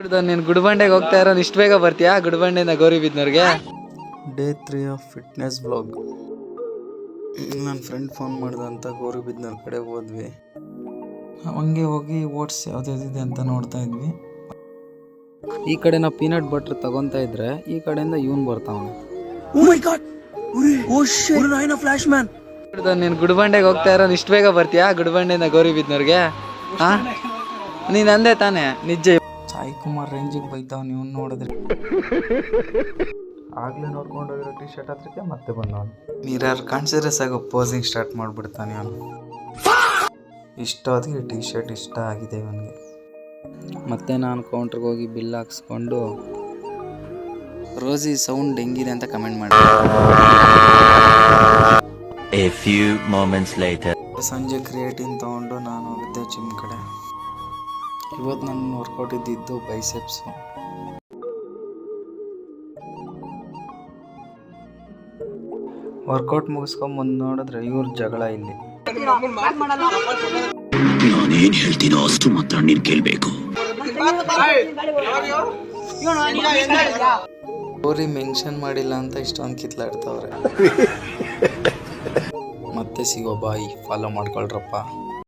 ನೀನು ಗುಡಿಬಂಡೆಗೆ ಹೋಗ್ತಾ ಇರೋ ಇಷ್ಟು ಬೇಗ ಬರ್ತೀಯಾ? ಗುಡಿಬಂಡೆಯಿಂದ ಗೌರಿಬಿದನೂರಿಗೆ. Day 3 of fitness vlog. ನನ್ನ ಫ್ರೆಂಡ್ ಫೋನ್ ಮಾಡ್ದ ಅಂತ ಗೌರಿಬಿದನೂರು ಕಡೆ ಹೋದ್ವಿ. ಹಂಗೆ ಹೋಗಿ ಓಟ್ಸ್ ಯಾವ್ದಿದೆ ಅಂತ ನೋಡ್ತಾ ಇದ್ವಿ. ಈ ಕಡೆ ನಾವು ಪೀನಟ್ ಬಟರ್ ತಗೊಂತಾ ಇದ್ರೆ ಈ ಕಡೆಯಿಂದ ಇವನ್ ಬರ್ತಾವನೆ. ನೀನು ಗುಡಿಬಂಡೆಗೆ ಹೋಗ್ತಾ ಇರೋ ಇಷ್ಟು ಬೇಗ ಬರ್ತೀಯಾ? ಗುಡಿಬಂಡೆಯಿಂದ ಗೌರಿಬಿದನೂರಿಗೆ. ಹಾ, ನೀನು ಅಂದೆ ತಾನೆ ನಿಜ. ಸಾಯಿ ಕುಮಾರ್ ರೇಂಜಿಗೆ ಬೈತಾವ್ ನೀವು ನೋಡಿದ್ರೆ. ಆಗ್ಲೇ ನೋಡ್ಕೊಂಡು ಹೋಗಿರೋ ಟಿ ಶರ್ಟ್ ಹತ್ರಕ್ಕೆ ಮತ್ತೆ ಬಂದವನು. ನೀರ್ಯಾರು ಕಾಣಿಸಿದ್ರೆ ಸಾಕು ಪೋಸಿಂಗ್ ಸ್ಟಾರ್ಟ್ ಮಾಡ್ಬಿಡ್ತಾನೆ ಅವನು. ಇಷ್ಟ ಹೊತ್ತಿಗೆ ಟಿ ಶರ್ಟ್ ಇಷ್ಟ ಆಗಿದೆ ಇವನಿಗೆ. ಮತ್ತೆ ನಾನು ಕೌಂಟ್ರಿಗೆ ಹೋಗಿ ಬಿಲ್ ಹಾಕ್ಸ್ಕೊಂಡು ರೋಸಿ ಸೌಂಡ್ ಹೆಂಗಿದೆ ಅಂತ ಕಮೆಂಟ್ ಮಾಡಿ. A few moments later. ಸಂಜೆ ಕ್ರಿಯೇಟಿನ್ ತೊಗೊಂಡು ನಾನು ಹೋಗಿದ್ದೆ ಜಿಮ್ ಕಡೆ. ಇವತ್ತು ನನ್ನ ವರ್ಕೌಟ್ ಇದ್ದಿದ್ದು ಬೈಸೆಪ್ಸು. ವರ್ಕೌಟ್ ಮುಗಿಸ್ಕೊಂಬಂದು ನೋಡಿದ್ರೆ ಇವ್ರ ಜಗಳ ಇಲ್ಲಿ. ನಾನೇನ್ ಹೇಳ್ತೀನೋ ಅಷ್ಟು ಮಾತ್ರ ನೀನ್ ಕೇಳ್ಬೇಕು. ಸ್ಟೋರಿ ಮೆನ್ಷನ್ ಮಾಡಿಲ್ಲ ಅಂತ ಇಷ್ಟೊಂದು ಕಿತ್ಲಾಡ್ತವ್ರೆ. ಮತ್ತೆ ಸಿಗೋ ಬಾಯ್, ಫಾಲೋ ಮಾಡ್ಕೊಳ್ರಪ್ಪ.